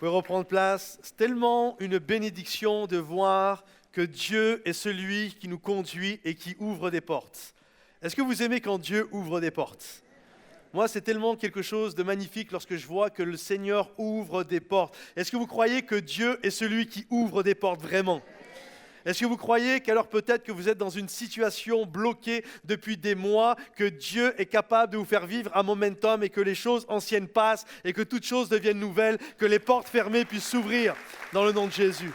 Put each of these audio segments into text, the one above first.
pouvez reprendre place. C'est tellement une bénédiction de voir que Dieu est celui qui nous conduit et qui ouvre des portes. Est-ce que vous aimez quand Dieu ouvre des portes? Moi, c'est tellement quelque chose de magnifique lorsque je vois que le Seigneur ouvre des portes. Est-ce que vous croyez que Dieu est celui qui ouvre des portes vraiment? Est-ce que vous croyez qu'alors peut-être que vous êtes dans une situation bloquée depuis des mois, que Dieu est capable de vous faire vivre un momentum et que les choses anciennes passent et que toutes choses deviennent nouvelles, que les portes fermées puissent s'ouvrir dans le nom de Jésus?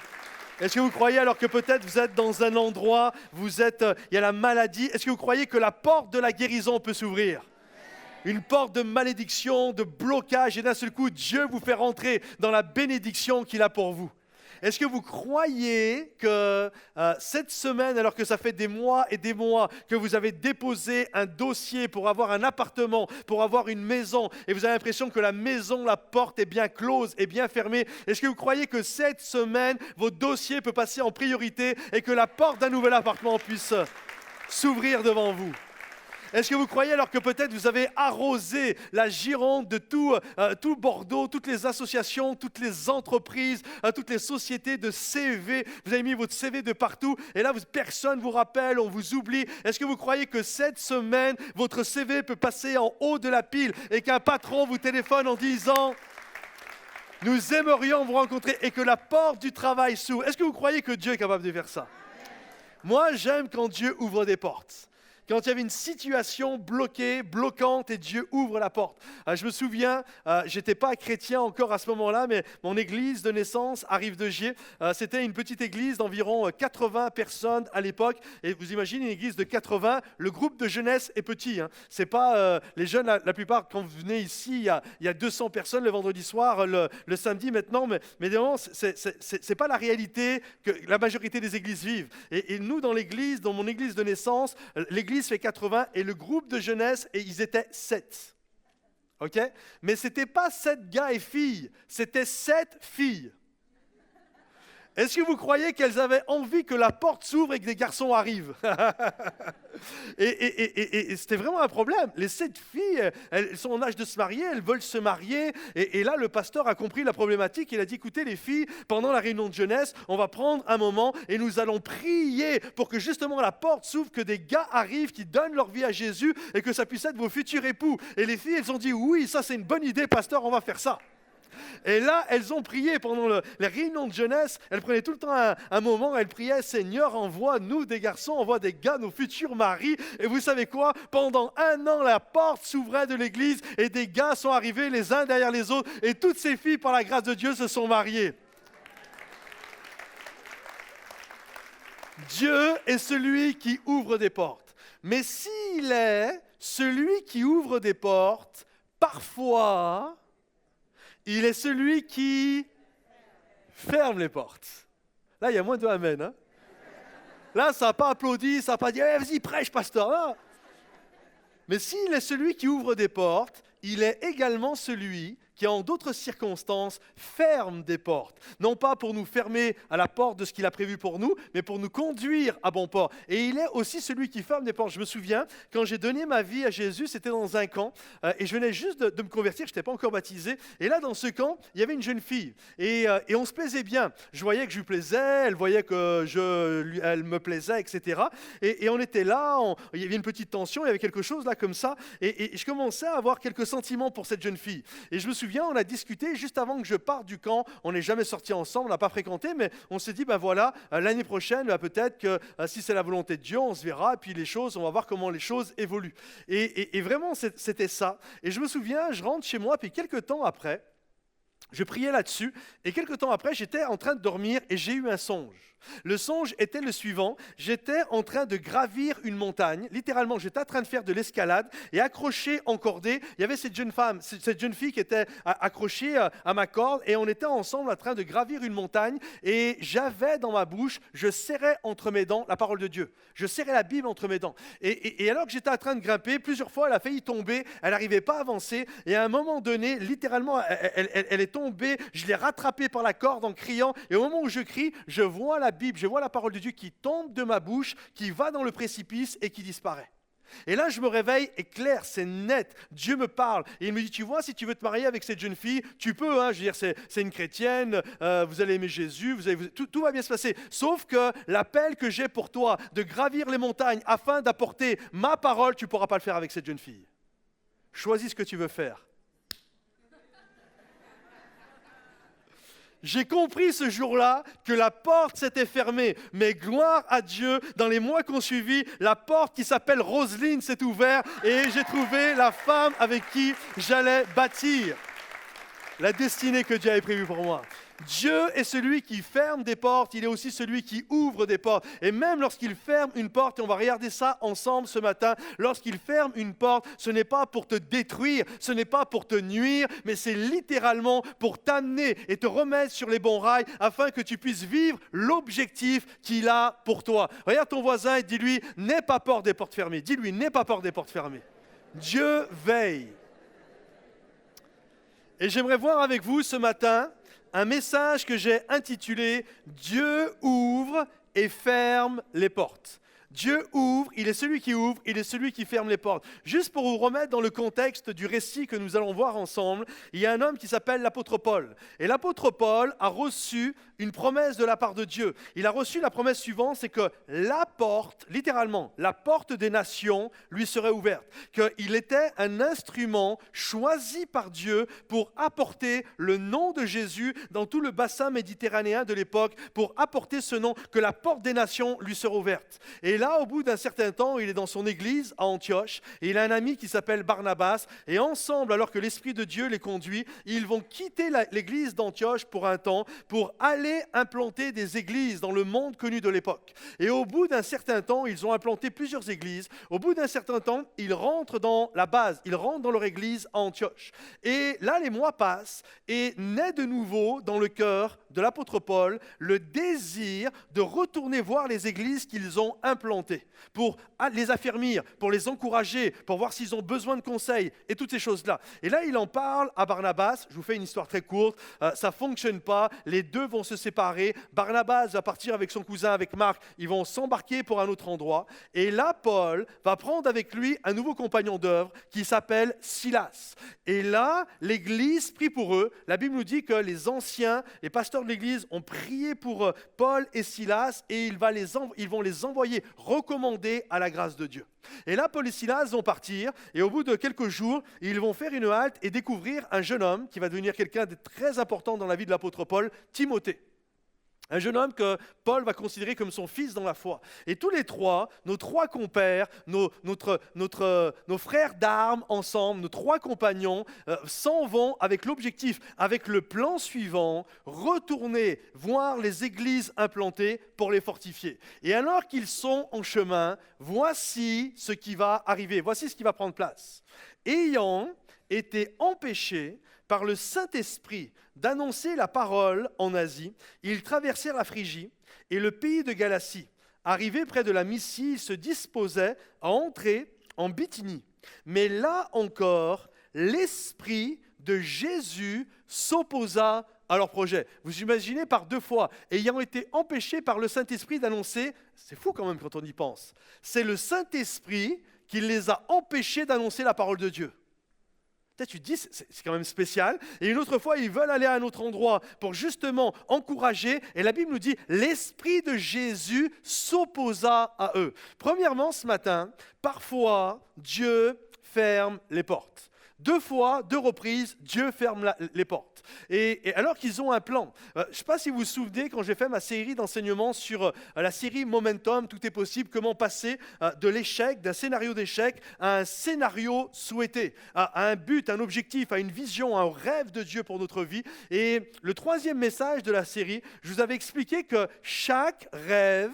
Est-ce que vous croyez alors que peut-être vous êtes dans un endroit, il y a la maladie, est-ce que vous croyez que la porte de la guérison peut s'ouvrir? Une porte de malédiction, de blocage, et d'un seul coup, Dieu vous fait rentrer dans la bénédiction qu'il a pour vous. Est-ce que vous croyez que cette semaine, alors que ça fait des mois et des mois que vous avez déposé un dossier pour avoir un appartement, pour avoir une maison, et vous avez l'impression que la maison, la porte est bien close et bien fermée, est-ce que vous croyez que cette semaine, votre dossier peut passer en priorité et que la porte d'un nouvel appartement puisse s'ouvrir devant vous? Est-ce que vous croyez alors que peut-être vous avez arrosé la Gironde de tout Bordeaux, toutes les associations, toutes les entreprises, toutes les sociétés de CV, vous avez mis votre CV de partout et là personne ne vous rappelle, on vous oublie. Est-ce que vous croyez que cette semaine, votre CV peut passer en haut de la pile et qu'un patron vous téléphone en disant « Nous aimerions vous rencontrer » et que la porte du travail s'ouvre? Est-ce que vous croyez que Dieu est capable de faire ça? Moi, j'aime quand Dieu ouvre des portes. Quand il y avait une situation bloquante, et Dieu ouvre la porte. Je me souviens, je n'étais pas chrétien encore à ce moment-là, mais mon église de naissance, à Rive-de-Gier, c'était une petite église d'environ 80 personnes à l'époque. Et vous imaginez une église de 80, le groupe de jeunesse est petit. C'est pas les jeunes, la plupart, quand vous venez ici, il y a 200 personnes le vendredi soir, le samedi maintenant, mais évidemment, c'est pas la réalité que la majorité des églises vivent. Et nous, dans l'église, dans mon église de naissance, l'église fait 80 et le groupe de jeunesse, et ils étaient 7. OK? Mais ce n'était pas 7 gars et filles, c'était 7 filles. Est-ce que vous croyez qu'elles avaient envie que la porte s'ouvre et que des garçons arrivent? et c'était vraiment un problème. Les 7 filles, elles sont en âge de se marier, elles veulent se marier. Et là, le pasteur a compris la problématique. Il a dit, écoutez les filles, pendant la réunion de jeunesse, on va prendre un moment et nous allons prier pour que justement la porte s'ouvre, que des gars arrivent qui donnent leur vie à Jésus et que ça puisse être vos futurs époux. Et les filles, elles ont dit, oui, ça c'est une bonne idée, pasteur, on va faire ça. Et là, elles ont prié pendant les réunions de jeunesse. Elles prenaient tout le temps un moment, elles priaient, Seigneur, envoie-nous des garçons, envoie des gars, nos futurs maris. Et vous savez quoi? Pendant 1 an, la porte s'ouvrait de l'église et des gars sont arrivés les uns derrière les autres. Et toutes ces filles, par la grâce de Dieu, se sont mariées. Dieu est celui qui ouvre des portes. Mais s'il est celui qui ouvre des portes, parfois, il est celui qui ferme les portes. Là, il y a moins de amen. Hein? Là, ça n'a pas applaudi, ça n'a pas dit vas-y, prêche, pasteur. Non. Mais s'il est celui qui ouvre des portes, il est également celui qui, en d'autres circonstances, ferme des portes. Non pas pour nous fermer à la porte de ce qu'il a prévu pour nous, mais pour nous conduire à bon port. Et il est aussi celui qui ferme des portes. Je me souviens, quand j'ai donné ma vie à Jésus, c'était dans un camp, et je venais juste de me convertir, je n'étais pas encore baptisé. Et là, dans ce camp, il y avait une jeune fille, et on se plaisait bien. Je voyais que je lui plaisais, elle voyait que elle me plaisait, etc. Et on était là, il y avait une petite tension, il y avait quelque chose là comme ça, et je commençais à avoir quelques sentiments pour cette jeune fille. Et je me souviens, on a discuté juste avant que je parte du camp. On n'est jamais sortis ensemble, on n'a pas fréquenté, mais on s'est dit, ben voilà, l'année prochaine, peut-être que si c'est la volonté de Dieu, on se verra, et puis les choses, on va voir comment les choses évoluent. Et vraiment, c'était ça. Et je me souviens, je rentre chez moi, puis quelques temps après, je priais là-dessus, et quelques temps après, j'étais en train de dormir, et j'ai eu un songe. Le songe était le suivant, j'étais en train de gravir une montagne, littéralement j'étais en train de faire de l'escalade et accroché en cordée, il y avait cette jeune fille qui était accrochée à ma corde et on était ensemble en train de gravir une montagne et j'avais dans ma bouche, je serrais entre mes dents la parole de Dieu, je serrais la Bible entre mes dents et alors que j'étais en train de grimper, plusieurs fois elle a failli tomber, elle n'arrivait pas à avancer et à un moment donné, littéralement elle est tombée, je l'ai rattrapée par la corde en criant et au moment où je crie, je vois la Bible, je vois la parole de Dieu qui tombe de ma bouche, qui va dans le précipice et qui disparaît. Et là, je me réveille et clair, c'est net. Dieu me parle et il me dit, tu vois, si tu veux te marier avec cette jeune fille, tu peux. Hein, je veux dire, c'est une chrétienne, vous allez aimer Jésus, tout va bien se passer. Sauf que l'appel que j'ai pour toi de gravir les montagnes afin d'apporter ma parole, tu ne pourras pas le faire avec cette jeune fille. Choisis ce que tu veux faire. J'ai compris ce jour-là que la porte s'était fermée, mais gloire à Dieu, dans les mois qui ont suivi, la porte qui s'appelle Roselyne s'est ouverte et j'ai trouvé la femme avec qui j'allais bâtir la destinée que Dieu avait prévue pour moi. Dieu est celui qui ferme des portes, il est aussi celui qui ouvre des portes. Et même lorsqu'il ferme une porte, et on va regarder ça ensemble ce matin, lorsqu'il ferme une porte, ce n'est pas pour te détruire, ce n'est pas pour te nuire, mais c'est littéralement pour t'amener et te remettre sur les bons rails afin que tu puisses vivre l'objectif qu'il a pour toi. Regarde ton voisin et dis-lui, n'aie pas peur des portes fermées. Dis-lui, n'aie pas peur des portes fermées. Dieu veille. Et j'aimerais voir avec vous ce matin un message que j'ai intitulé « Dieu ouvre et ferme les portes ». Dieu ouvre, il est celui qui ouvre, il est celui qui ferme les portes. Juste pour vous remettre dans le contexte du récit que nous allons voir ensemble, il y a un homme qui s'appelle l'apôtre Paul. Et l'apôtre Paul a reçu une promesse de la part de Dieu. Il a reçu la promesse suivante, c'est que la porte, littéralement, la porte des nations lui serait ouverte. Qu'il était un instrument choisi par Dieu pour apporter le nom de Jésus dans tout le bassin méditerranéen de l'époque, pour apporter ce nom, que la porte des nations lui serait ouverte. Et là, au bout d'un certain temps, il est dans son église à Antioche, et il a un ami qui s'appelle Barnabas, et ensemble, alors que l'Esprit de Dieu les conduit, ils vont quitter l'église d'Antioche pour un temps, pour aller implanter des églises dans le monde connu de l'époque. Et au bout d'un certain temps, ils ont implanté plusieurs églises. Au bout d'un certain temps, ils rentrent dans la base, ils rentrent dans leur église à Antioche. Et là, les mois passent, et naît de nouveau dans le cœur de l'apôtre Paul le désir de retourner voir les églises qu'ils ont implantées, pour les affermir, pour les encourager, pour voir s'ils ont besoin de conseils et toutes ces choses-là. Et là, il en parle à Barnabas. Je vous fais une histoire très courte. Ça ne fonctionne pas. Les deux vont se séparer. Barnabas va partir avec son cousin, avec Marc. Ils vont s'embarquer pour un autre endroit. Et là, Paul va prendre avec lui un nouveau compagnon d'œuvre qui s'appelle Silas. Et là, l'église prie pour eux. La Bible nous dit que les anciens, les pasteurs de l'église ont prié pour Paul et Silas et ils vont les envoyer recommander à la grâce de Dieu. Et là, Paul et Silas vont partir et au bout de quelques jours, ils vont faire une halte et découvrir un jeune homme qui va devenir quelqu'un de très important dans la vie de l'apôtre Paul, Timothée. Un jeune homme que Paul va considérer comme son fils dans la foi. Et tous les trois, nos trois compères, nos frères d'armes ensemble, nos trois compagnons, s'en vont avec l'objectif, avec le plan suivant, retourner voir les églises implantées pour les fortifier. Et alors qu'ils sont en chemin, voici ce qui va arriver, voici ce qui va prendre place. Ayant été empêchés par le Saint-Esprit d'annoncer la parole en Asie, ils traversèrent la Phrygie et le pays de Galatie. Arrivés près de la Mysie, ils se disposaient à entrer en Bithynie. Mais là encore, l'Esprit de Jésus s'opposa à leur projet. Vous imaginez par deux fois, ayant été empêchés par le Saint-Esprit d'annoncer, c'est fou quand même quand on y pense, c'est le Saint-Esprit qui les a empêchés d'annoncer la parole de Dieu. Peut-être tu te dis, c'est quand même spécial. Et une autre fois, ils veulent aller à un autre endroit pour justement encourager. Et la Bible nous dit, l'Esprit de Jésus s'opposa à eux. Premièrement, ce matin, parfois, Dieu ferme les portes. Deux fois, deux reprises, Dieu ferme les portes. Et alors qu'ils ont un plan. Je ne sais pas si vous vous souvenez, quand j'ai fait ma série d'enseignements sur la série Momentum, Tout est possible, comment passer de l'échec, d'un scénario d'échec à un scénario souhaité, à un but, un objectif, à une vision, à un rêve de Dieu pour notre vie. Et le troisième message de la série, je vous avais expliqué que chaque rêve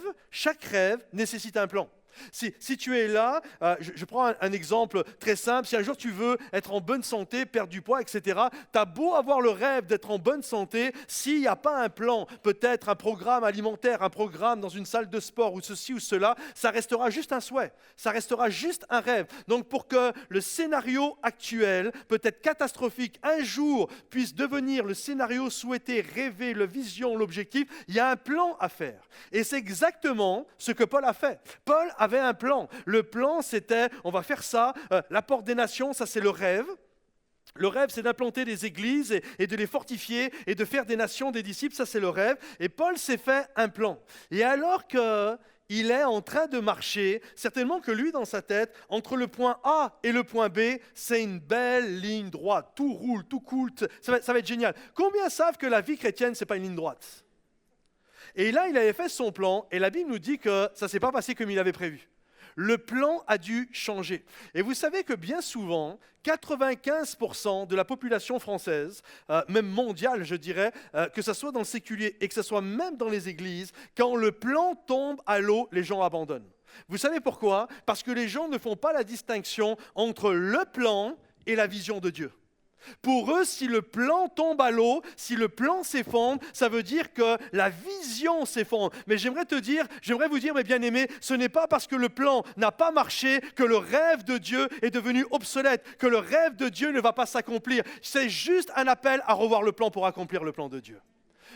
nécessite un plan. Si tu es là, je prends un exemple très simple, si un jour tu veux être en bonne santé, perdre du poids, etc., tu as beau avoir le rêve d'être en bonne santé, s'il n'y a pas un plan, peut-être un programme alimentaire, un programme dans une salle de sport ou ceci ou cela, ça restera juste un souhait, ça restera juste un rêve. Donc pour que le scénario actuel, peut-être catastrophique, un jour puisse devenir le scénario souhaité, rêvé, la vision, l'objectif, il y a un plan à faire. Et c'est exactement ce que Paul a fait. Paul a avait un plan. Le plan, c'était, on va faire ça. La porte des nations, ça c'est le rêve. Le rêve, c'est d'implanter des églises et de les fortifier et de faire des nations des disciples, ça c'est le rêve. Et Paul s'est fait un plan. Et alors qu'il est en train de marcher, certainement que lui, dans sa tête, entre le point A et le point B, c'est une belle ligne droite. Tout roule, tout coule, ça va être génial. Combien savent que la vie chrétienne, ce n'est pas une ligne droite? Et là, il avait fait son plan, et la Bible nous dit que ça ne s'est pas passé comme il avait prévu. Le plan a dû changer. Et vous savez que bien souvent, 95% de la population française, même mondiale je dirais, que ce soit dans le séculier et que ce soit même dans les églises, quand le plan tombe à l'eau, les gens abandonnent. Vous savez pourquoi? Parce que les gens ne font pas la distinction entre le plan et la vision de Dieu. Pour eux, si le plan tombe à l'eau, si le plan s'effondre, ça veut dire que la vision s'effondre. Mais j'aimerais vous dire, mes bien-aimés, ce n'est pas parce que le plan n'a pas marché que le rêve de Dieu est devenu obsolète, que le rêve de Dieu ne va pas s'accomplir. C'est juste un appel à revoir le plan pour accomplir le plan de Dieu.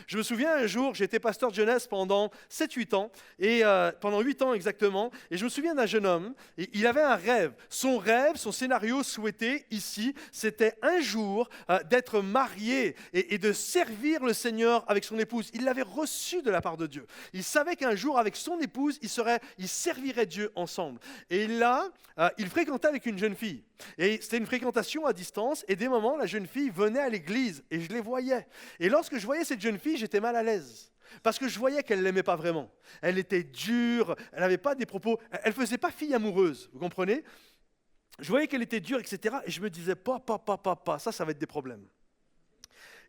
Je me souviens un jour, j'étais pasteur de jeunesse pendant 7-8 ans, et pendant 8 ans exactement, et je me souviens d'un jeune homme, et il avait un rêve. Son rêve, son scénario souhaité ici, c'était un jour d'être marié et de servir le Seigneur avec son épouse. Il l'avait reçu de la part de Dieu. Il savait qu'un jour, avec son épouse, il servirait Dieu ensemble. Et là, il fréquentait avec une jeune fille. Et c'était une fréquentation à distance, et des moments, la jeune fille venait à l'église, et je les voyais. Et lorsque je voyais cette jeune fille, j'étais mal à l'aise, parce que je voyais qu'elle ne l'aimait pas vraiment. Elle était dure, elle n'avait pas des propos, elle ne faisait pas fille amoureuse, vous comprenez? Je voyais qu'elle était dure, etc. Et je me disais, pas, ça va être des problèmes.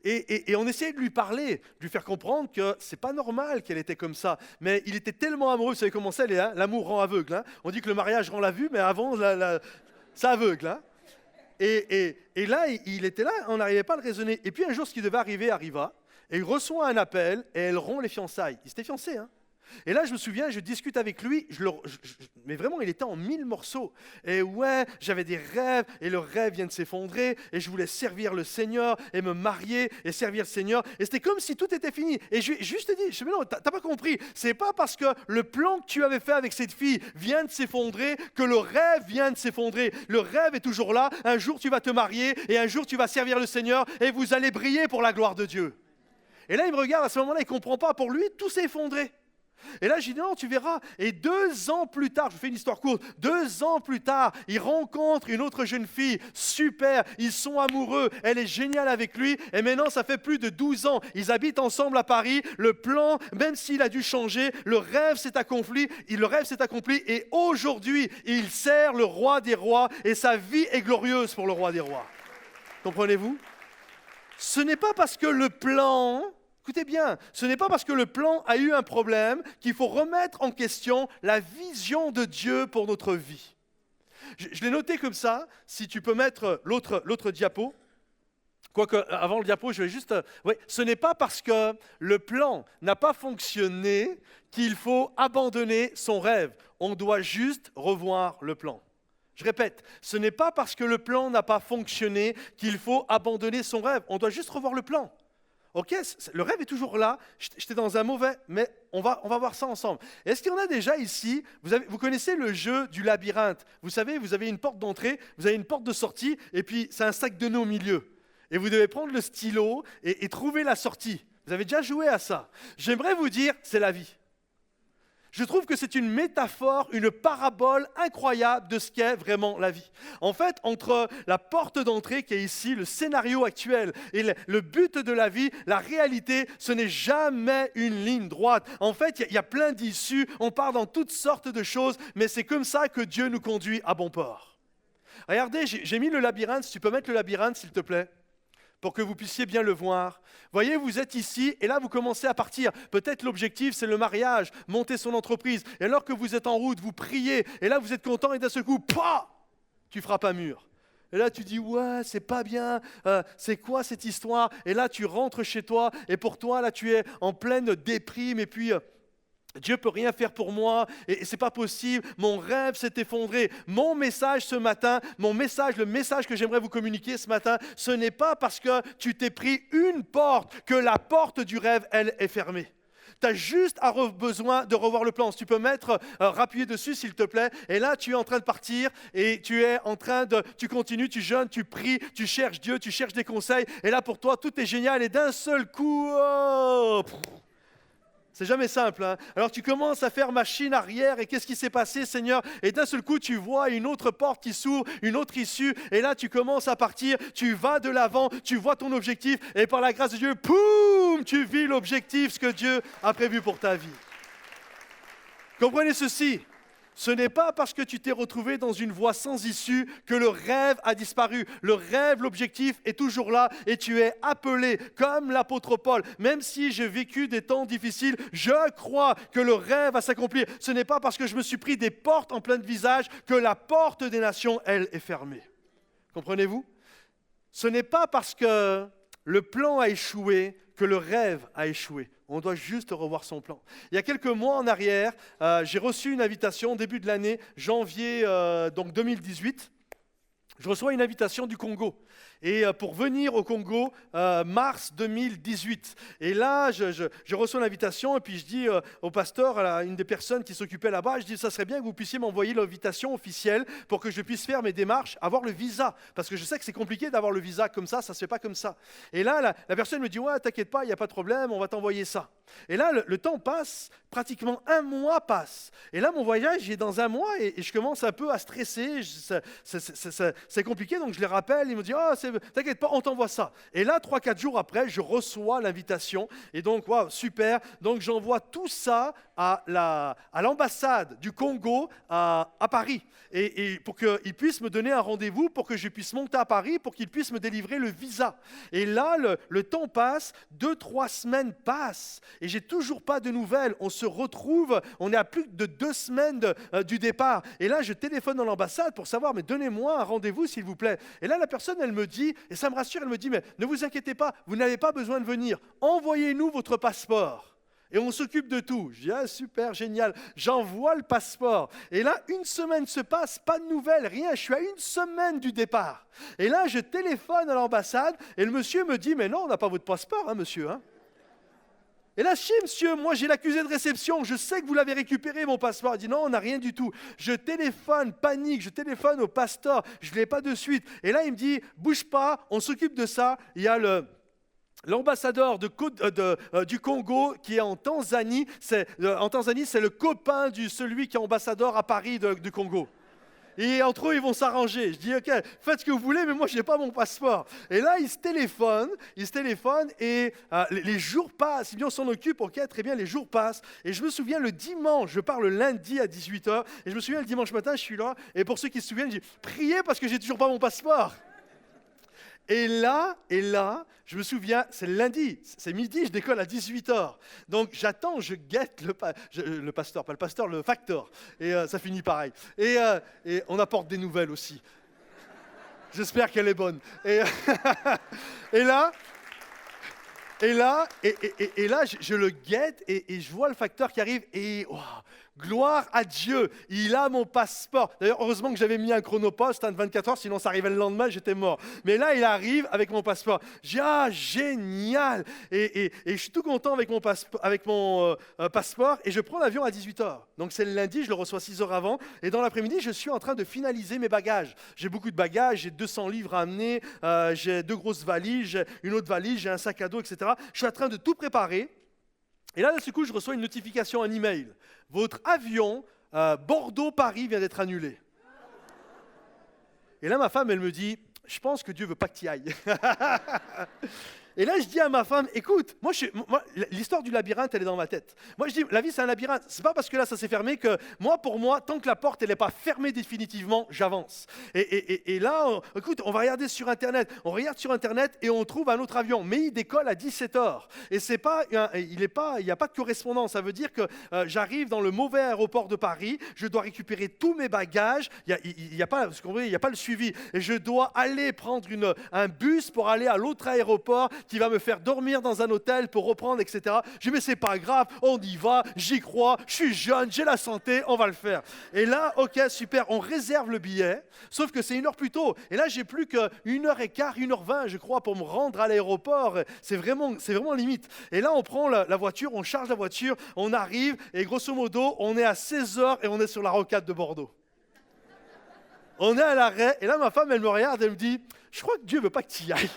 Et on essayait de lui parler, de lui faire comprendre que c'est pas normal qu'elle était comme ça. Mais il était tellement amoureux, vous savez comment c'est, l'amour rend aveugle. Hein. On dit que le mariage rend la vue, mais avant, ça aveugle. Hein. Et là, il était là, on n'arrivait pas à le raisonner. Et puis un jour, ce qui devait arriver arriva, et il reçoit un appel, et elle rompt les fiançailles. Il s'était fiancé, hein. Et là, je me souviens, je discute avec lui, mais vraiment, il était en 1000 morceaux. Et ouais, j'avais des rêves, et le rêve vient de s'effondrer, et je voulais servir le Seigneur, et me marier, et servir le Seigneur. Et c'était comme si tout était fini. Et je juste dit, mais non, t'as pas compris. C'est pas parce que le plan que tu avais fait avec cette fille vient de s'effondrer que le rêve vient de s'effondrer. Le rêve est toujours là. Un jour, tu vas te marier, et un jour, tu vas servir le Seigneur, et vous allez briller pour la gloire de Dieu. Et là, il me regarde, à ce moment-là, il ne comprend pas. Pour lui, tout s'est effondré. Et là, je dis non, tu verras. Et 2 ans plus tard, je vous fais une histoire courte, 2 ans plus tard, il rencontre une autre jeune fille, super, ils sont amoureux, elle est géniale avec lui, et maintenant, ça fait plus de 12 ans, ils habitent ensemble à Paris, le plan, même s'il a dû changer, le rêve s'est accompli, et aujourd'hui, il sert le roi des rois, et sa vie est glorieuse pour le roi des rois. Comprenez-vous? Ce n'est pas parce que le plan... Écoutez bien, ce n'est pas parce que le plan a eu un problème qu'il faut remettre en question la vision de Dieu pour notre vie. Je l'ai noté comme ça, si tu peux mettre l'autre diapo. Quoique, avant le diapo, je vais juste... Oui, ce n'est pas parce que le plan n'a pas fonctionné qu'il faut abandonner son rêve. On doit juste revoir le plan. Je répète, ce n'est pas parce que le plan n'a pas fonctionné qu'il faut abandonner son rêve. On doit juste revoir le plan. Ok, le rêve est toujours là, j'étais dans un mauvais, mais on va voir ça ensemble. Est-ce qu'il y en a déjà ici, vous connaissez le jeu du labyrinthe? Vous savez, vous avez une porte d'entrée, vous avez une porte de sortie, et puis c'est un sac de nœuds au milieu. Et vous devez prendre le stylo et trouver la sortie. Vous avez déjà joué à ça. J'aimerais vous dire, c'est la vie. Je trouve que c'est une métaphore, une parabole incroyable de ce qu'est vraiment la vie. En fait, entre la porte d'entrée qui est ici, le scénario actuel, et le but de la vie, la réalité, ce n'est jamais une ligne droite. En fait, il y a plein d'issues, on part dans toutes sortes de choses, mais c'est comme ça que Dieu nous conduit à bon port. Regardez, j'ai mis le labyrinthe, si tu peux mettre le labyrinthe, s'il te plaît, pour que vous puissiez bien le voir. Voyez, vous êtes ici et là, vous commencez à partir. Peut-être l'objectif, c'est le mariage, monter son entreprise. Et alors que vous êtes en route, vous priez. Et là, vous êtes content et d'un seul coup, tu frappes un mur. Et là, tu dis, ouais, c'est pas bien, c'est quoi cette histoire? Et là, tu rentres chez toi et pour toi, là, tu es en pleine déprime et puis... Dieu peut rien faire pour moi et c'est pas possible, mon rêve s'est effondré. Mon message ce matin, le message que j'aimerais vous communiquer ce matin, ce n'est pas parce que tu t'es pris une porte que la porte du rêve, elle, est fermée. Tu as juste besoin de revoir le plan. Si tu peux appuyer dessus, s'il te plaît. Et là, tu es en train de partir et tu continues, tu jeûnes, tu pries, tu cherches Dieu, tu cherches des conseils. Et là, pour toi, tout est génial. Et d'un seul coup, c'est jamais simple, hein? Alors tu commences à faire machine arrière et qu'est-ce qui s'est passé, Seigneur? Et d'un seul coup, tu vois une autre porte qui s'ouvre, une autre issue. Et là, tu commences à partir, tu vas de l'avant, tu vois ton objectif. Et par la grâce de Dieu, poum, tu vis l'objectif, ce que Dieu a prévu pour ta vie. Comprenez ceci. Ce n'est pas parce que tu t'es retrouvé dans une voie sans issue que le rêve a disparu. Le rêve, l'objectif est toujours là et tu es appelé comme l'apôtre Paul. Même si j'ai vécu des temps difficiles, je crois que le rêve va s'accomplir. Ce n'est pas parce que je me suis pris des portes en plein visage que la porte des nations, elle, est fermée. Comprenez-vous? Ce n'est pas parce que le plan a échoué que le rêve a échoué. On doit juste revoir son plan. Il y a quelques mois en arrière, j'ai reçu une invitation, début de l'année, janvier 2018. Je reçois une invitation du Congo. Et pour venir au Congo, mars 2018. Et là, je reçois l'invitation et puis je dis au pasteur, à une des personnes qui s'occupait là-bas, je dis, ça serait bien que vous puissiez m'envoyer l'invitation officielle pour que je puisse faire mes démarches, avoir le visa. Parce que je sais que c'est compliqué d'avoir le visa comme ça ne se fait pas comme ça. Et là, la personne me dit, ouais, t'inquiète pas, il n'y a pas de problème, on va t'envoyer ça. Et là, le temps passe, pratiquement un mois passe. Et là, mon voyage est dans un mois et je commence un peu à stresser. C'est compliqué, donc je les rappelle. Ils me disent, t'inquiète pas, on t'envoie ça. Et là, 3-4 jours après, je reçois l'invitation. Et donc, waouh, super. Donc, j'envoie tout ça à l'ambassade du Congo à Paris. Et pour qu'ils puissent me donner un rendez-vous, pour que je puisse monter à Paris, pour qu'ils puissent me délivrer le visa. Et là, le temps passe, 2-3 semaines passent. Et j'ai toujours pas de nouvelles. On se retrouve, on est à plus de 2 semaines du départ. Et là, je téléphone dans l'ambassade pour savoir, mais donnez-moi un rendez-vous, s'il vous plaît. Et là, la personne, elle me dit, et ça me rassure, elle me dit, mais ne vous inquiétez pas, vous n'avez pas besoin de venir. Envoyez-nous votre passeport. Et on s'occupe de tout. Je dis, ah, super, génial. J'envoie le passeport. Et là, 1 semaine se passe, pas de nouvelles, rien. Je suis à 1 semaine du départ. Et là, je téléphone à l'ambassade et le monsieur me dit, mais non, on n'a pas votre passeport, hein, monsieur, hein. Et là, si, monsieur, moi j'ai l'accusé de réception, je sais que vous l'avez récupéré, mon passeport. Il dit non, on n'a rien du tout. Je téléphone, panique, je téléphone au pasteur, je ne l'ai pas de suite. Et là, il me dit, bouge pas, on s'occupe de ça. Il y a l'ambassadeur du Congo qui est en Tanzanie. En Tanzanie, c'est le copain de celui qui est ambassadeur à Paris du Congo. Et entre eux, ils vont s'arranger. Je dis, ok, faites ce que vous voulez, mais moi, je n'ai pas mon passeport. Et là, ils se téléphonent et les jours passent. Si bien on s'en occupe, ok, très bien, les jours passent. Et je me souviens, le dimanche, je pars le lundi à 18h, et je me souviens, le dimanche matin, je suis là, et pour ceux qui se souviennent, je dis, priez parce que j'ai toujours pas mon passeport. Et là, je me souviens, c'est le lundi, c'est midi, je décolle à 18h. Donc j'attends, je guette le pasteur, pas le pasteur, le facteur. Et ça finit pareil. Et on apporte des nouvelles aussi. J'espère qu'elle est bonne. Et là, je le guette et je vois le facteur qui arrive et wow, gloire à Dieu, il a mon passeport. D'ailleurs, heureusement que j'avais mis un chronopost de 24 heures, sinon ça arrivait le lendemain, j'étais mort. Mais là, il arrive avec mon passeport. J'ai dit, ah, génial. Et je suis tout content avec mon passeport et je prends l'avion à 18h. Donc c'est le lundi, je le reçois 6 heures avant. Et dans l'après-midi, je suis en train de finaliser mes bagages. J'ai beaucoup de bagages, j'ai 200 livres à amener, j'ai 2 grosses valises, j'ai une autre valise, j'ai un sac à dos, etc. Je suis en train de tout préparer. Et là, d'un seul coup, je reçois une notification, un email. Votre avion Bordeaux-Paris vient d'être annulé. Et là, ma femme, elle me dit, je pense que Dieu veut pas que tu y ailles. Et là, je dis à ma femme, écoute, moi, l'histoire du labyrinthe, elle est dans ma tête. Moi, je dis, la vie, c'est un labyrinthe. C'est pas parce que là, ça s'est fermé que pour moi, tant que la porte, elle n'est pas fermée définitivement, j'avance. Et là, écoute, on va regarder sur Internet. On regarde sur Internet et on trouve un autre avion. Mais il décolle à 17h. Et c'est pas, il n'y a pas de correspondance. Ça veut dire que j'arrive dans le mauvais aéroport de Paris. Je dois récupérer tous mes bagages. Il n'y a pas le suivi. Et je dois aller prendre un bus pour aller à l'autre aéroport. qui va me faire dormir dans un hôtel pour reprendre, etc. Je dis, mais c'est pas grave, on y va, j'y crois, je suis jeune, j'ai la santé, on va le faire. Et là, ok, super, on réserve le billet, sauf que c'est 1 heure plus tôt. Et là, j'ai plus qu'1 heure et quart, 1 heure 20, je crois, pour me rendre à l'aéroport. C'est vraiment limite. Et là, on prend la voiture, on charge la voiture, on arrive, et grosso modo, on est à 16 heures et on est sur la rocade de Bordeaux. On est à l'arrêt, et là, ma femme, elle me regarde, elle me dit, je crois que Dieu ne veut pas que tu y ailles.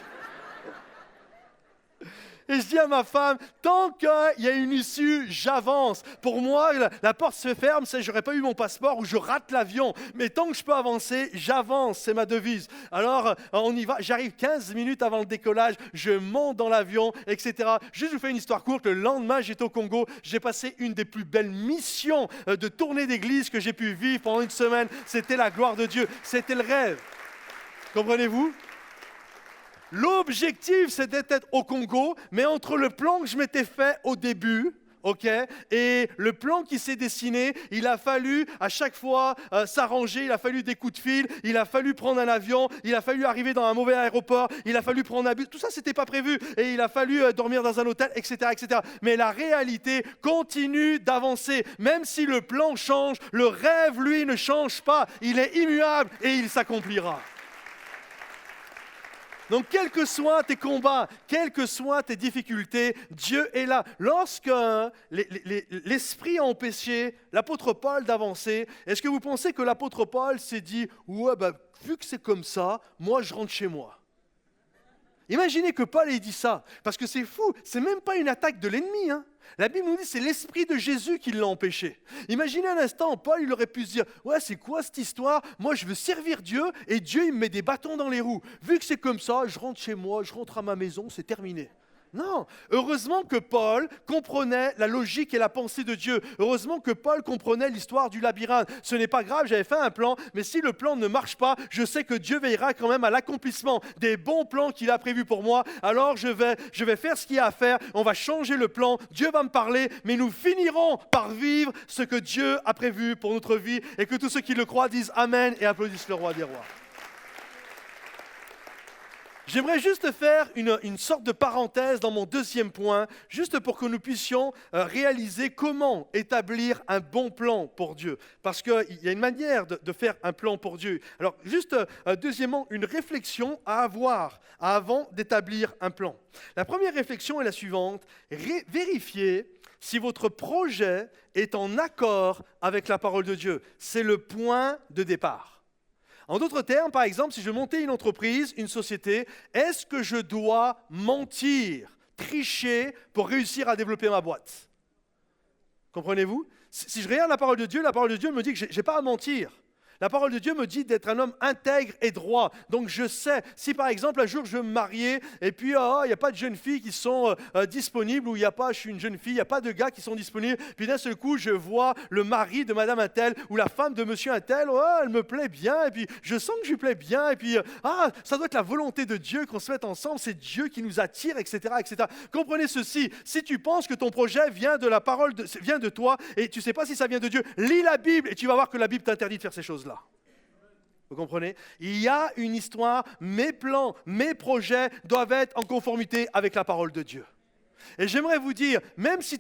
Et je dis à ma femme, tant qu'il y a une issue, j'avance. Pour moi, la porte se ferme, c'est je n'aurais pas eu mon passeport ou je rate l'avion. Mais tant que je peux avancer, j'avance, c'est ma devise. Alors, on y va. J'arrive 15 minutes avant le décollage, je monte dans l'avion, etc. Juste, je vous fais une histoire courte. Le lendemain, j'étais au Congo. J'ai passé une des plus belles missions de tournée d'église que j'ai pu vivre pendant une semaine. C'était la gloire de Dieu. C'était le rêve. Comprenez-vous ? L'objectif, c'était d'être au Congo, mais entre le plan que je m'étais fait au début, ok, et le plan qui s'est dessiné, il a fallu à chaque fois s'arranger, il a fallu des coups de fil, il a fallu prendre un avion, il a fallu arriver dans un mauvais aéroport, il a fallu prendre un bus, tout ça, c'était pas prévu, et il a fallu dormir dans un hôtel, etc., etc. Mais la réalité continue d'avancer, même si le plan change, le rêve, lui, ne change pas, il est immuable et il s'accomplira. Donc, quels que soient tes combats, quelles que soient tes difficultés, Dieu est là. Lorsque l'esprit a empêché l'apôtre Paul d'avancer, est-ce que vous pensez que l'apôtre Paul s'est dit « Ouais, vu que c'est comme ça, moi je rentre chez moi ». Imaginez que Paul ait dit ça, parce que c'est fou, c'est même pas une attaque de l'ennemi. La Bible nous dit que c'est l'Esprit de Jésus qui l'a empêché. Imaginez un instant, Paul il aurait pu se dire « Ouais, c'est quoi cette histoire? Moi, je veux servir Dieu et Dieu, il me met des bâtons dans les roues. Vu que c'est comme ça, je rentre chez moi, je rentre à ma maison, c'est terminé. » Non, heureusement que Paul comprenait la logique et la pensée de Dieu. Heureusement que Paul comprenait l'histoire du labyrinthe. Ce n'est pas grave, j'avais fait un plan, mais si le plan ne marche pas, je sais que Dieu veillera quand même à l'accomplissement des bons plans qu'il a prévus pour moi. Alors je vais faire ce qu'il y a à faire, on va changer le plan, Dieu va me parler, mais nous finirons par vivre ce que Dieu a prévu pour notre vie et que tous ceux qui le croient disent Amen et applaudissent le roi des rois. J'aimerais juste faire une sorte de parenthèse dans mon deuxième point, juste pour que nous puissions réaliser comment établir un bon plan pour Dieu. Parce qu'il y a une manière de faire un plan pour Dieu. Alors, juste deuxièmement, une réflexion à avoir avant d'établir un plan. La première réflexion est la suivante. Vérifiez si votre projet est en accord avec la parole de Dieu. C'est le point de départ. En d'autres termes, par exemple, si je montais une entreprise, une société, est-ce que je dois mentir, tricher pour réussir à développer ma boîte? Comprenez-vous? Si je regarde la parole de Dieu me dit que je n'ai pas à mentir. La parole de Dieu me dit d'être un homme intègre et droit. Donc je sais, si par exemple un jour je veux me marier et puis il n'y a pas de jeunes filles qui sont disponibles ou il n'y a pas, je suis une jeune fille, il n'y a pas de gars qui sont disponibles, puis d'un seul coup je vois le mari de madame Untel ou la femme de monsieur Untel, elle me plaît bien et puis je sens que je lui plais bien et puis ça doit être la volonté de Dieu qu'on se mette ensemble, c'est Dieu qui nous attire, etc., etc. Comprenez ceci, si tu penses que ton projet vient de la parole, vient de toi et tu ne sais pas si ça vient de Dieu, lis la Bible et tu vas voir que la Bible t'interdit de faire ces choses-là. Vous comprenez? Il y a une histoire, mes plans, mes projets doivent être en conformité avec la parole de Dieu. Et j'aimerais vous dire, même si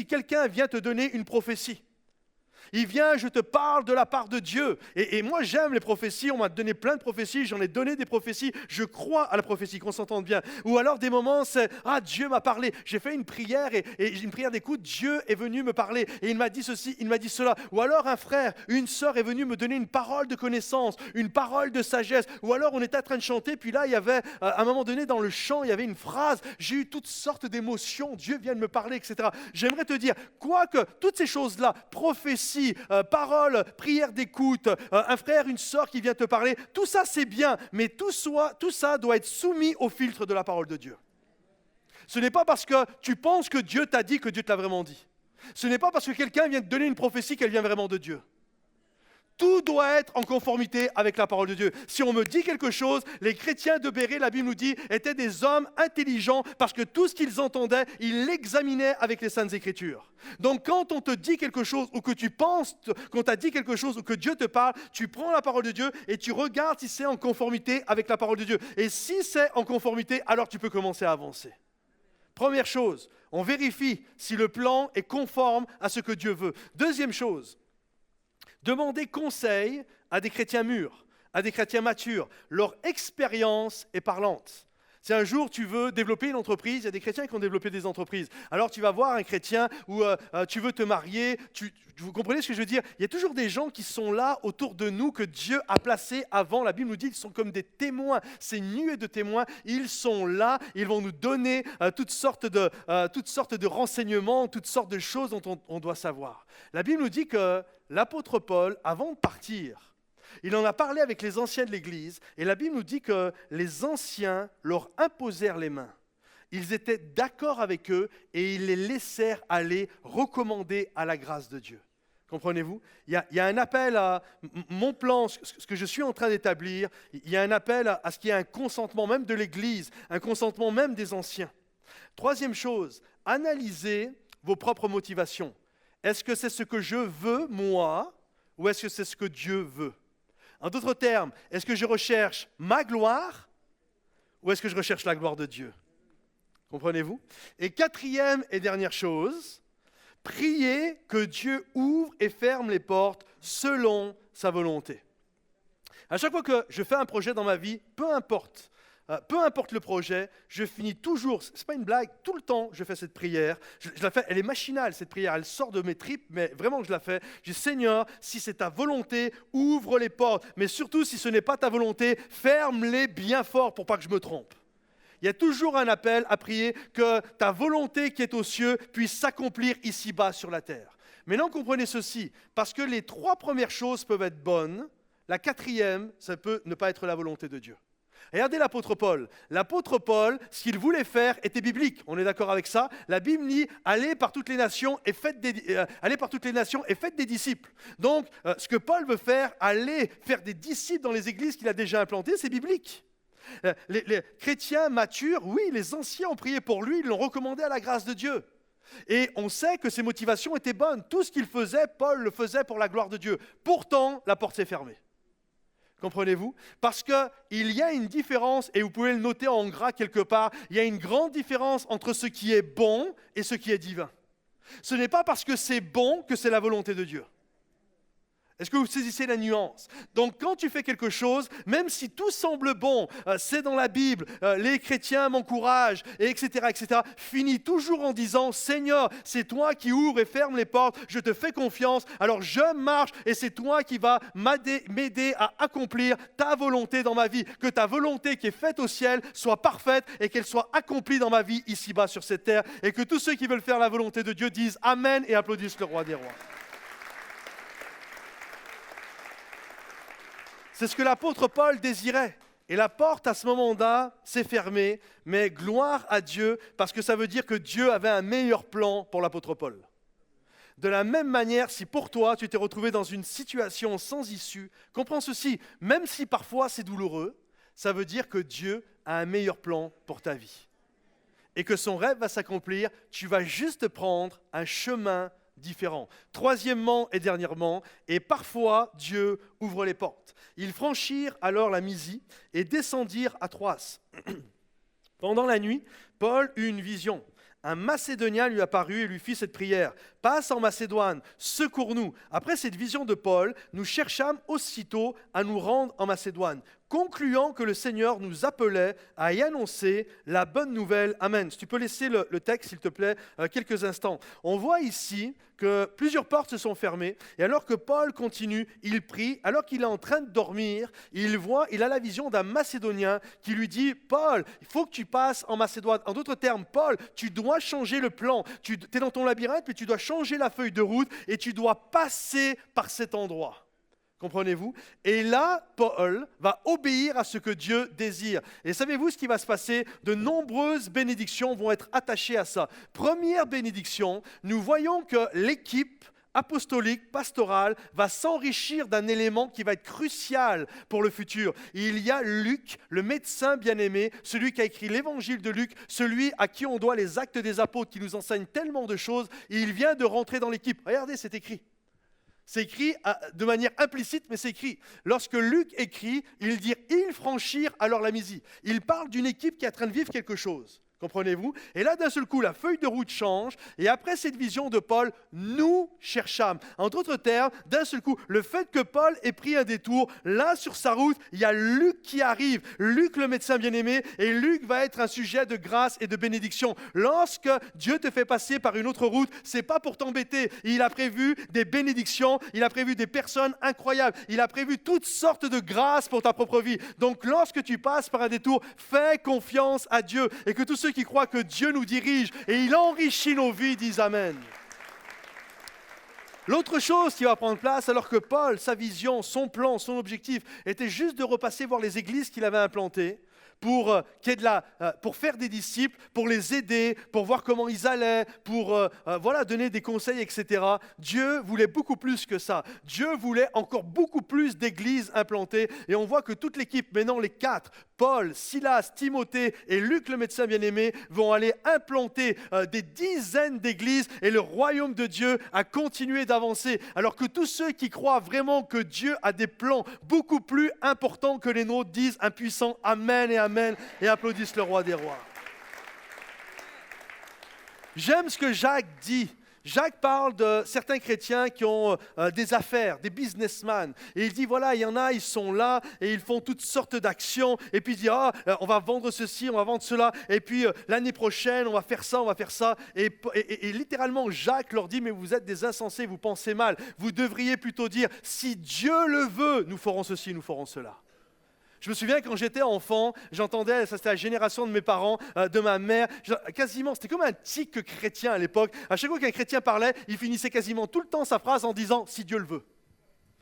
quelqu'un vient te donner une prophétie, il vient, je te parle de la part de Dieu. Et moi, j'aime les prophéties. On m'a donné plein de prophéties. J'en ai donné des prophéties. Je crois à la prophétie, qu'on s'entende bien. Ou alors des moments, c'est Dieu m'a parlé. J'ai fait une prière et une prière d'écoute. Dieu est venu me parler et il m'a dit ceci, il m'a dit cela. Ou alors un frère, une sœur est venu me donner une parole de connaissance, une parole de sagesse. Ou alors on était en train de chanter. Puis là, il y avait, à un moment donné, dans le chant, il y avait une phrase. J'ai eu toutes sortes d'émotions. Dieu vient de me parler, etc. J'aimerais te dire, quoique toutes ces choses-là, prophétie, parole, prière d'écoute, un frère, une sœur qui vient te parler, tout ça c'est bien, mais tout ça doit être soumis au filtre de la parole de Dieu. Ce n'est pas parce que tu penses que Dieu t'a dit que Dieu te l'a vraiment dit. Ce n'est pas parce que quelqu'un vient te donner une prophétie qu'elle vient vraiment de Dieu. Tout doit être en conformité avec la parole de Dieu. Si on me dit quelque chose, les chrétiens de Bérée, la Bible nous dit, étaient des hommes intelligents parce que tout ce qu'ils entendaient, ils l'examinaient avec les Saintes Écritures. Donc quand on te dit quelque chose ou que tu penses qu'on t'a dit quelque chose ou que Dieu te parle, tu prends la parole de Dieu et tu regardes si c'est en conformité avec la parole de Dieu. Et si c'est en conformité, alors tu peux commencer à avancer. Première chose, on vérifie si le plan est conforme à ce que Dieu veut. Deuxième chose, demandez conseil à des chrétiens mûrs, à des chrétiens matures. Leur expérience est parlante. Si un jour tu veux développer une entreprise, il y a des chrétiens qui ont développé des entreprises. Alors tu vas voir un chrétien où tu veux te marier, vous comprenez ce que je veux dire? Il y a toujours des gens qui sont là autour de nous que Dieu a placés avant. La Bible nous dit qu'ils sont comme des témoins, ces nuées de témoins. Ils sont là, ils vont nous donner toutes sortes de renseignements, toutes sortes de choses dont on doit savoir. La Bible nous dit que l'apôtre Paul, avant de partir, il en a parlé avec les anciens de l'Église et la Bible nous dit que les anciens leur imposèrent les mains. Ils étaient d'accord avec eux et ils les laissèrent aller recommander à la grâce de Dieu. Comprenez-vous? Il y a un appel à mon plan, ce que je suis en train d'établir, il y a un appel à ce qu'il y ait un consentement même de l'Église, un consentement même des anciens. Troisième chose, analysez vos propres motivations. Est-ce que c'est ce que je veux, moi, ou est-ce que c'est ce que Dieu veut? En d'autres termes, est-ce que je recherche ma gloire ou est-ce que je recherche la gloire de Dieu? Comprenez-vous? Et quatrième et dernière chose, priez que Dieu ouvre et ferme les portes selon sa volonté. À chaque fois que je fais un projet dans ma vie, peu importe le projet, je finis toujours, ce n'est pas une blague, tout le temps je fais cette prière. Je la fais, elle est machinale cette prière, elle sort de mes tripes, mais vraiment je la fais. Je dis Seigneur, si c'est ta volonté, ouvre les portes. Mais surtout, si ce n'est pas ta volonté, ferme-les bien fort pour pas que je me trompe. Il y a toujours un appel à prier que ta volonté qui est aux cieux puisse s'accomplir ici-bas sur la terre. Maintenant, comprenez ceci, parce que les trois premières choses peuvent être bonnes, la quatrième, ça peut ne pas être la volonté de Dieu. Regardez l'apôtre Paul. L'apôtre Paul, ce qu'il voulait faire était biblique. On est d'accord avec ça? La Bible dit « Allez par toutes les nations et faites des disciples ». Donc, ce que Paul veut faire, aller faire des disciples dans les églises qu'il a déjà implantées, c'est biblique. Les chrétiens matures, oui, les anciens ont prié pour lui, ils l'ont recommandé à la grâce de Dieu. Et on sait que ses motivations étaient bonnes. Tout ce qu'il faisait, Paul le faisait pour la gloire de Dieu. Pourtant, la porte s'est fermée. Comprenez-vous? Parce qu'il y a une différence, et vous pouvez le noter en gras quelque part, il y a une grande différence entre ce qui est bon et ce qui est divin. Ce n'est pas parce que c'est bon que c'est la volonté de Dieu. Est-ce que vous saisissez la nuance? Donc quand tu fais quelque chose, même si tout semble bon, c'est dans la Bible, les chrétiens m'encouragent, etc., finis toujours en disant, Seigneur, c'est toi qui ouvres et fermes les portes, je te fais confiance, alors je marche et c'est toi qui vas m'aider à accomplir ta volonté dans ma vie. Que ta volonté qui est faite au ciel soit parfaite et qu'elle soit accomplie dans ma vie ici-bas sur cette terre et que tous ceux qui veulent faire la volonté de Dieu disent Amen et applaudissent le roi des rois. C'est ce que l'apôtre Paul désirait. Et la porte, à ce moment-là, s'est fermée. Mais gloire à Dieu, parce que ça veut dire que Dieu avait un meilleur plan pour l'apôtre Paul. De la même manière, si pour toi, tu t'es retrouvé dans une situation sans issue, comprends ceci, même si parfois c'est douloureux, ça veut dire que Dieu a un meilleur plan pour ta vie. Et que son rêve va s'accomplir, tu vas juste prendre un chemin différent. Troisièmement et dernièrement, et parfois Dieu ouvre les portes. Ils franchirent alors la Mysie et descendirent à Troas. Pendant la nuit, Paul eut une vision. Un Macédonien lui apparut et lui fit cette prière. « Passe en Macédoine, secours-nous. » Après cette vision de Paul, nous cherchâmes aussitôt à nous rendre en Macédoine, concluant que le Seigneur nous appelait à y annoncer la bonne nouvelle. Amen. Si tu peux laisser le texte, s'il te plaît, quelques instants. On voit ici que plusieurs portes se sont fermées, et alors que Paul continue, il prie, alors qu'il est en train de dormir, il a la vision d'un Macédonien qui lui dit « Paul, il faut que tu passes en Macédoine. » En d'autres termes, Paul, tu dois changer le plan. Tu es dans ton labyrinthe, mais tu dois changer la feuille de route et tu dois passer par cet endroit. Comprenez-vous? Et là, Paul va obéir à ce que Dieu désire. Et savez-vous ce qui va se passer? De nombreuses bénédictions vont être attachées à ça. Première bénédiction, nous voyons que l'équipe apostolique, pastoral, va s'enrichir d'un élément qui va être crucial pour le futur. Et il y a Luc, le médecin bien-aimé, celui qui a écrit l'évangile de Luc, celui à qui on doit les actes des apôtres, qui nous enseignent tellement de choses, et il vient de rentrer dans l'équipe. Regardez, c'est écrit. C'est écrit de manière implicite, mais c'est écrit. Lorsque Luc écrit, il dit « Ils franchirent alors la Mysie ». Il parle d'une équipe qui est en train de vivre quelque chose. Comprenez-vous? Et là, d'un seul coup, la feuille de route change. Et après cette vision de Paul, nous cherchâmes. En d'autres termes, d'un seul coup, le fait que Paul ait pris un détour, là, sur sa route, il y a Luc qui arrive. Luc, le médecin bien-aimé. Et Luc va être un sujet de grâce et de bénédiction. Lorsque Dieu te fait passer par une autre route, ce n'est pas pour t'embêter. Il a prévu des bénédictions. Il a prévu des personnes incroyables. Il a prévu toutes sortes de grâces pour ta propre vie. Donc, lorsque tu passes par un détour, fais confiance à Dieu. Et que tous ceux qui croient que Dieu nous dirige et il enrichit nos vies, disent Amen. L'autre chose qui va prendre place, alors que Paul, sa vision, son plan, son objectif, était juste de repasser voir les églises qu'il avait implantées, pour faire des disciples, pour les aider, pour voir comment ils allaient, pour donner des conseils, etc. Dieu voulait beaucoup plus que ça. Dieu voulait encore beaucoup plus d'églises implantées. Et on voit que toute l'équipe, maintenant les 4, Paul, Silas, Timothée et Luc le médecin bien-aimé, vont aller implanter des dizaines d'églises et le royaume de Dieu a continué d'avancer. Alors que tous ceux qui croient vraiment que Dieu a des plans beaucoup plus importants que les nôtres disent un puissant Amen et Amen et applaudissent le roi des rois. J'aime ce que Jacques dit. Jacques parle de certains chrétiens qui ont des affaires, des businessmen. Et il dit, voilà, il y en a, ils sont là et ils font toutes sortes d'actions. Et puis il dit, on va vendre ceci, on va vendre cela. Et puis l'année prochaine, on va faire ça, on va faire ça. Et littéralement, Jacques leur dit, mais vous êtes des insensés, vous pensez mal. Vous devriez plutôt dire, si Dieu le veut, nous ferons ceci, nous ferons cela. Je me souviens quand j'étais enfant, j'entendais, ça c'était la génération de mes parents, de ma mère, quasiment, c'était comme un tic chrétien à l'époque. À chaque fois qu'un chrétien parlait, il finissait quasiment tout le temps sa phrase en disant « si Dieu le veut »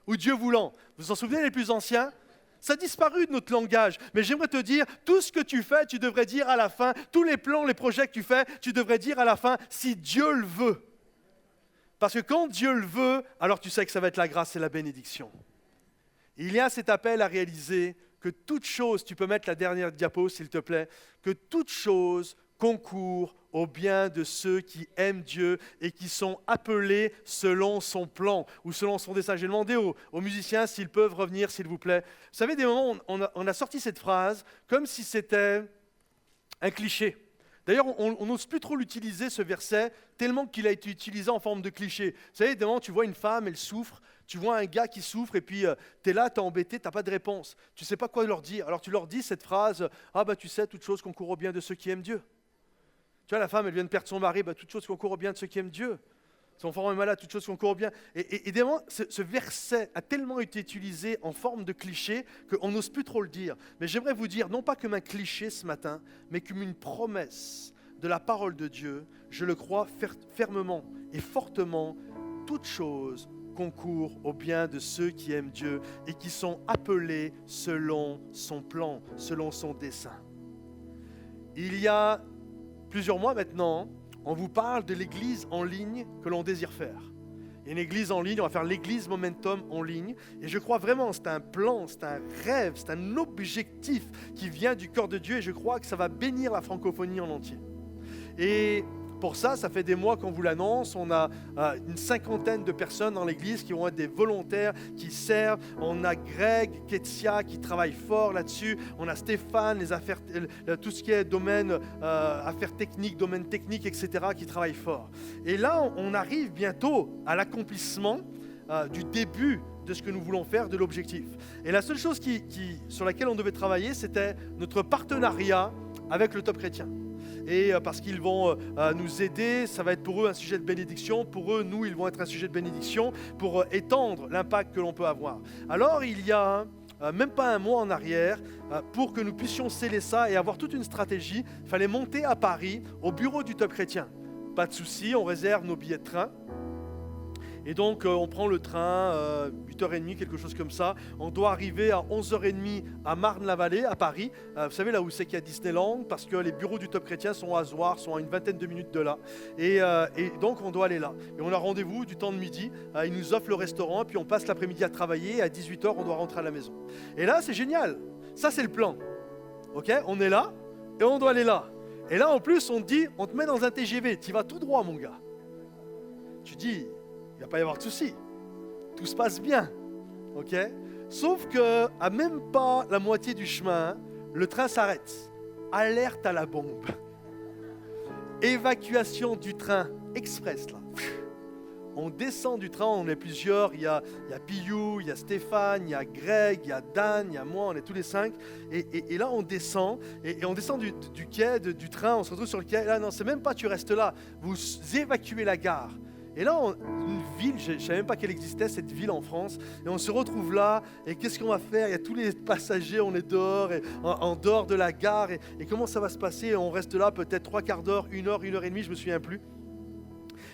ou « Dieu voulant ». Vous vous en souvenez les plus anciens? Ça a disparu de notre langage, mais j'aimerais te dire, tout ce que tu fais, tu devrais dire à la fin, tous les plans, les projets que tu fais, tu devrais dire à la fin « si Dieu le veut ». Parce que quand Dieu le veut, alors tu sais que ça va être la grâce et la bénédiction. Il y a cet appel à réaliser que toute chose, tu peux mettre la dernière diapo s'il te plaît, que toute chose concourt au bien de ceux qui aiment Dieu et qui sont appelés selon son plan ou selon son dessein. J'ai demandé aux musiciens s'ils peuvent revenir, s'il vous plaît. Vous savez, des moments, on a sorti cette phrase comme si c'était un cliché. D'ailleurs, on n'ose plus trop l'utiliser, ce verset, tellement qu'il a été utilisé en forme de cliché. Vous savez, des moments, tu vois une femme, elle souffre, tu vois un gars qui souffre et puis tu es là, tu es embêté, tu n'as pas de réponse. Tu ne sais pas quoi leur dire. Alors tu leur dis cette phrase, « Ah tu sais, toute chose concourt au bien de ceux qui aiment Dieu. » Tu vois, la femme, elle vient de perdre son mari, toute chose concourt au bien de ceux qui aiment Dieu. Son enfant est malade, toute chose concourt au bien. Et des moments, ce verset a tellement été utilisé en forme de cliché qu'on n'ose plus trop le dire. Mais j'aimerais vous dire, non pas comme un cliché ce matin, mais comme une promesse de la parole de Dieu. Je le crois fermement et fortement, toute chose concourt au bien de ceux qui aiment Dieu et qui sont appelés selon son plan, selon son dessein. Il y a plusieurs mois maintenant, on vous parle de l'église en ligne que l'on désire faire. Il y a une église en ligne, on va faire l'église Momentum en ligne. Et je crois vraiment, c'est un plan, c'est un rêve, c'est un objectif qui vient du cœur de Dieu et je crois que ça va bénir la francophonie en entier. Et pour ça, ça fait des mois qu'on vous l'annonce. On a une 50aine de personnes dans l'église qui vont être des volontaires, qui servent. On a Greg, Ketsia qui travaille fort là-dessus. On a Stéphane, les affaires, tout ce qui est domaine, affaires techniques, domaine technique, etc., qui travaille fort. Et là, on arrive bientôt à l'accomplissement du début de ce que nous voulons faire, de l'objectif. Et la seule chose sur laquelle on devait travailler, c'était notre partenariat avec le Top Chrétien. Et parce qu'ils vont nous aider, ça va être pour eux un sujet de bénédiction. Pour eux, nous, ils vont être un sujet de bénédiction pour étendre l'impact que l'on peut avoir. Alors, il y a même pas un mois en arrière, pour que nous puissions sceller ça et avoir toute une stratégie, il fallait monter à Paris, au bureau du Top Chrétien. Pas de souci, on réserve nos billets de train. Et donc, on prend le train, 8h30, quelque chose comme ça. On doit arriver à 11h30 à Marne-la-Vallée, à Paris. Vous savez, là où c'est qu'il y a Disneyland, parce que les bureaux du Top Chrétien sont à Zoar, sont à une vingtaine de minutes de là. Et donc, on doit aller là. Et on a rendez-vous du temps de midi. Ils nous offrent le restaurant, puis on passe l'après-midi à travailler. Et à 18h, on doit rentrer à la maison. Et là, c'est génial. Ça, c'est le plan. OK? On est là et on doit aller là. Et là, en plus, on te dit, on te met dans un TGV. Tu vas tout droit, mon gars. Tu dis, il ne va pas y avoir de souci. Tout se passe bien. OK? Sauf qu'à même pas la moitié du chemin, le train s'arrête. Alerte à la bombe. Évacuation du train express, là. On descend du train, on est plusieurs. Il y a Piyou, il y a Stéphane, il y a Greg, il y a Dan, il y a moi, on est tous les 5. Et là, on descend. Et on descend du quai, du train, on se retrouve sur le quai. Et là, non, c'est même pas tu restes là. Vous évacuez la gare. Et là, une ville, je ne savais même pas qu'elle existait, cette ville en France. Et on se retrouve là, et qu'est-ce qu'on va faire? Il y a tous les passagers, on est dehors, et en dehors de la gare. Et comment ça va se passer? On reste là peut-être 3/4 d'heure, 1 heure et demie, je ne me souviens plus.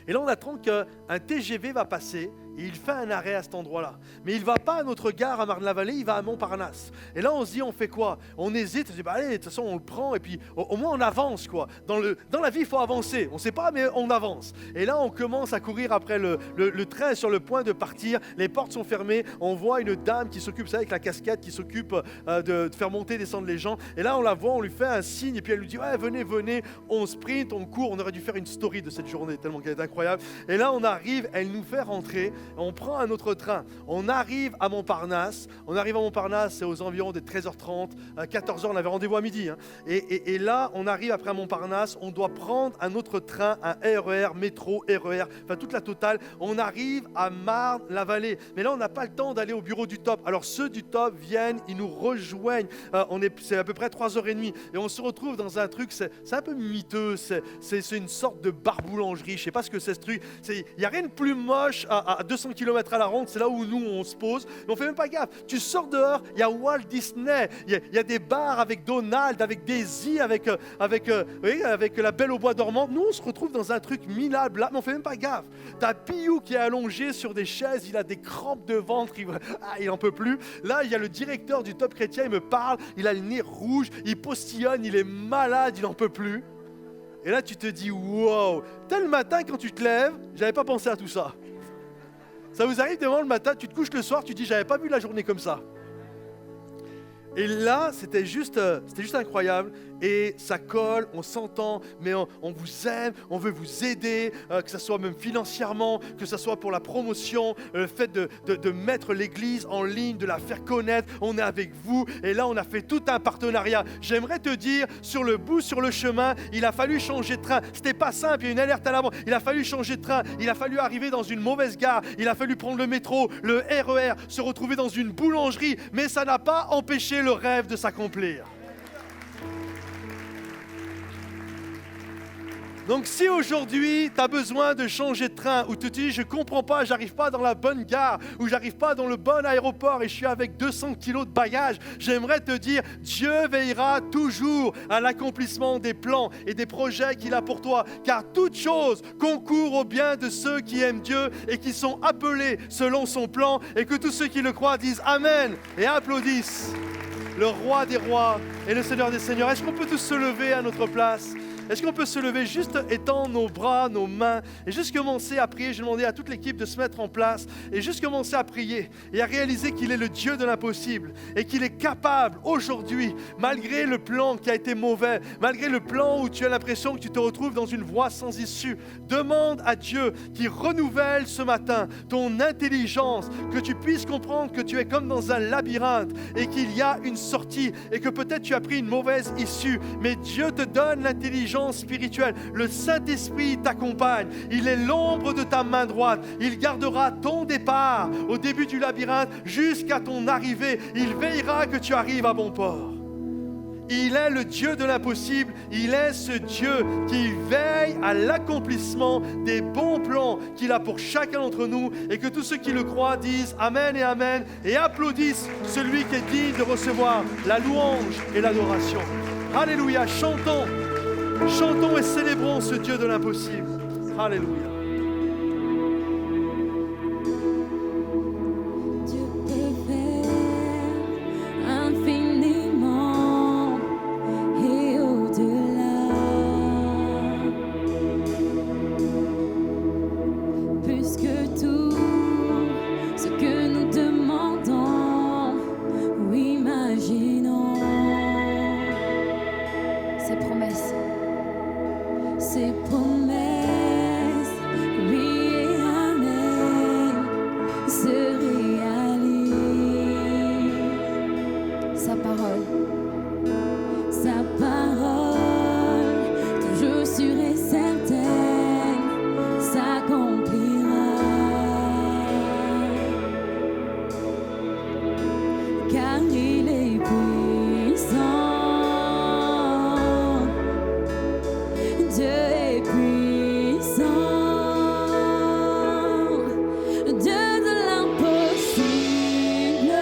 Et là, on attend qu'un TGV va passer et il fait un arrêt à cet endroit-là. Mais il ne va pas à notre gare à Marne-la-Vallée, il va à Montparnasse. Et là, on se dit, on fait quoi? On hésite, on se dit, allez, de toute façon, on le prend et puis au moins on avance, quoi. Dans la vie, il faut avancer. On ne sait pas, mais on avance. Et là, on commence à courir après le train est sur le point de partir. Les portes sont fermées. On voit une dame qui s'occupe, ça avec la casquette, qui s'occupe de faire monter et descendre les gens. Et là, on la voit, on lui fait un signe et puis elle lui dit, ouais, venez, venez. On sprint, on court. On aurait dû faire une story de cette journée tellement qu'elle est incroyable. Et là, on arrive, elle nous fait rentrer. On prend un autre train. On arrive à Montparnasse. On arrive à Montparnasse, c'est aux environs de 13h30, 14h, on avait rendez-vous à midi. Hein. Et là, on arrive après à Montparnasse. On doit prendre un autre train, un RER, métro, RER, enfin toute la totale. On arrive à Marne-la-Vallée. Mais là, on n'a pas le temps d'aller au bureau du Top. Alors, ceux du Top viennent, ils nous rejoignent. C'est à peu près 3h30. Et on se retrouve dans un truc, c'est un peu miteux. C'est une sorte de bar-boulangerie. Je ne sais pas ce que c'est ce truc. Il n'y a rien de plus moche à 200 km à la ronde, c'est là où nous on se pose, mais on ne fait même pas gaffe. Tu sors dehors, il y a Walt Disney, il y a des bars avec Donald, avec Daisy, avec la Belle au bois dormant. Nous on se retrouve dans un truc minable là, mais on ne fait même pas gaffe. T'as Piyou qui est allongé sur des chaises, il a des crampes de ventre, il n'en peut plus. Là il y a le directeur du Top Chrétien, il me parle, il a le nez rouge, il postillonne, il est malade, il n'en peut plus. Et là, tu te dis, wow, tel matin, quand tu te lèves, j'avais pas pensé à tout ça. Ça vous arrive devant le matin, tu te couches le soir, tu te dis, j'avais pas vu la journée comme ça. Et là, c'était juste incroyable. Et ça colle, on s'entend, mais on vous aime, on veut vous aider, que ce soit même financièrement, que ce soit pour la promotion, le fait de mettre l'église en ligne, de la faire connaître. On est avec vous. Et là, on a fait tout un partenariat. J'aimerais te dire, sur le chemin, il a fallu changer de train. C'était pas simple, il y a une alerte à l'avant. Il a fallu changer de train. Il a fallu arriver dans une mauvaise gare. Il a fallu prendre le métro, le RER, se retrouver dans une boulangerie. Mais ça n'a pas empêché le rêve de s'accomplir. Donc si aujourd'hui tu as besoin de changer de train, ou tu te dis je ne comprends pas, j'arrive pas dans la bonne gare, ou j'arrive pas dans le bon aéroport et je suis avec 200 kilos de bagages, j'aimerais te dire Dieu veillera toujours à l'accomplissement des plans et des projets qu'il a pour toi, car toute chose concourt au bien de ceux qui aiment Dieu et qui sont appelés selon son plan, et que tous ceux qui le croient disent Amen et applaudissent le roi des rois et le Seigneur des seigneurs. Est-ce qu'on peut tous se lever à notre place? Est-ce qu'on peut se lever, juste étendre nos bras, nos mains, et juste commencer à prier? J'ai demandé à toute l'équipe de se mettre en place et juste commencer à prier et à réaliser qu'il est le Dieu de l'impossible et qu'il est capable aujourd'hui, malgré le plan qui a été mauvais, malgré le plan où tu as l'impression que tu te retrouves dans une voie sans issue. Demande à Dieu qui renouvelle ce matin ton intelligence, que tu puisses comprendre que tu es comme dans un labyrinthe et qu'il y a une sortie et que peut-être tu as pris une mauvaise issue, mais Dieu te donne l'intelligence spirituelle. Le Saint-Esprit t'accompagne. Il est l'ombre de ta main droite. Il gardera ton départ au début du labyrinthe jusqu'à ton arrivée. Il veillera que tu arrives à bon port. Il est le Dieu de l'impossible. Il est ce Dieu qui veille à l'accomplissement des bons plans qu'il a pour chacun d'entre nous, et que tous ceux qui le croient disent Amen et applaudissent celui qui est digne de recevoir la louange et l'adoration. Alléluia, chantons et célébrons ce Dieu de l'impossible. Alléluia. ses promesses. Ses promesses, oui et amen, se réalisent. Sa parole, toujours sûre et certaine, s'accomplira. Car il est puissant. Dieu est puissant, Dieu de l'impossible.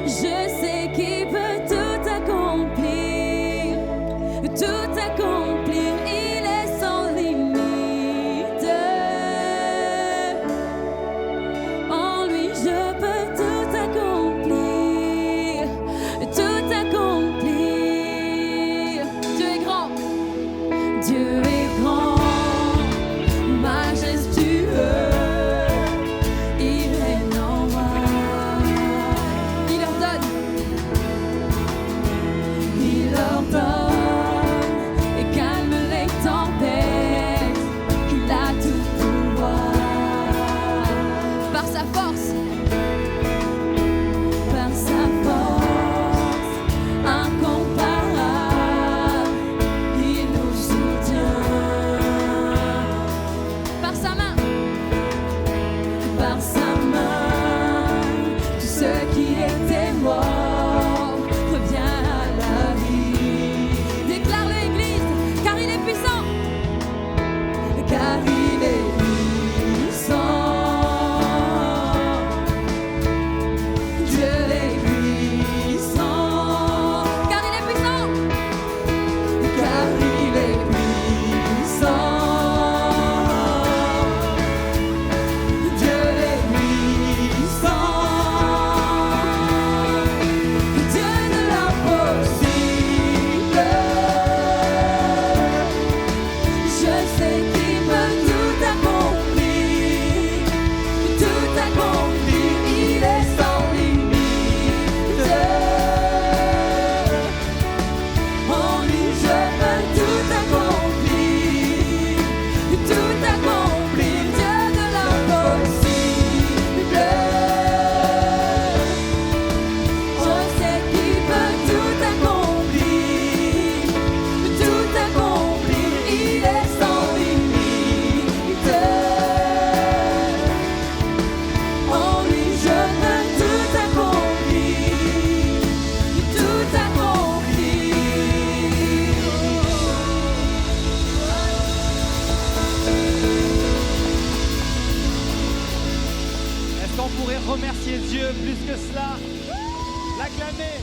Je sais qu'il peut tout accomplir, tout accomplir. Il est sans limite. En lui, je peux tout accomplir, tout accomplir. Dieu est grand, majestueux, il règne en roi. Il ordonne et calme les tempêtes. Il a tout pouvoir. Par sa force, incomparable, il nous soutient. Par sa main, tout ce qui était mort revient à la vie. Déclare l'Église, car il est puissant, car il est puissant. Dieu est puissant, car il est puissant, car il est puissant. Dieu est puissant, Dieu de l'impossible. Je sais qu'il peut tout accomplir, tout accomplir. Il est sans limite. En lui, je peux tout accomplir, tout accomplir. Dieu de l'impossible. Je sais qu'il peut tout accomplir, tout accomplir. Il est sans limite. En lui, je peux tout accomplir, tout accomplir. Est-ce qu'on pourrait remercier Dieu plus que cela? L'acclamer.